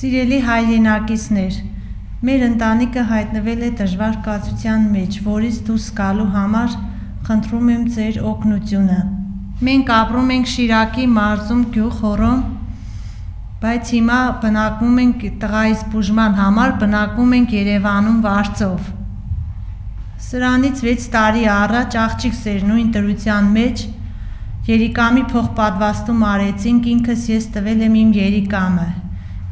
Սիրելի հայրենակիցներ, մեր ընտանիքը հայտնվել է դժվար կացության մեջ, որից դուրս գալու համար խնդրում եմ ձեր օգնությունը։ Մենք ապրում ենք Շիրակի մարզում գյուղ Հոռոմ, բայց հիմա բնակվում ենք տղայիս բուժման համար բնակվում ենք Երևանում Վարձով։ Սրանից 6 տարի առաջ աղջիկս էր նույն դրության մեջ, երիկամի փոխպատվաստում արեցինք, ինքս ես տվել եմ իմ երիկամը։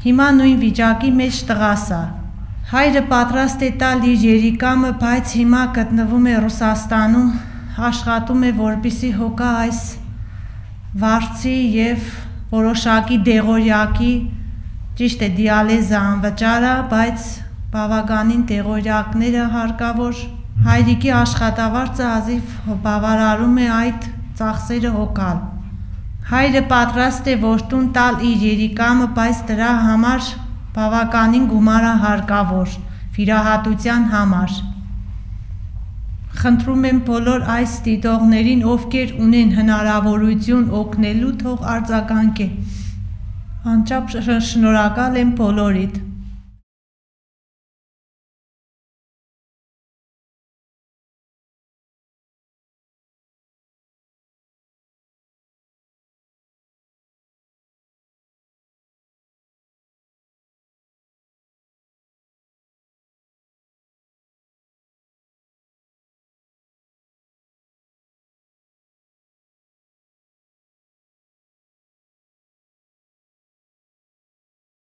Հիմա նույն վիճակի մեջ տղաս է։ Հայրը պատրաստ է տալ իր երիկամը, բայց հիմա գտնվում է Ռուսաստանում, աշխատում է, որպեսզի հոգա այս վարձի և որոշակի դեղորյակի, ճիշտ է դիալեզը անվճար է, բայց բավականին դեղորյակները հարկավոր, հայրիկի աշխատավարձը հազիվ բավարարում է այդ ծախսերը հոգալ։ Հայրը պատրաստ է որդուն տալ իր երիկամը, բայց դրա համար բավականին գումար է հարկավոր, վիրահատության համար։ Խնդրում եմ բոլոր այս դիտողներին, ովքեր ունեն հնարավորություն օգնելու, թող արձագանքեն։ Անչափ շնորհակալ եմ բոլորիդ։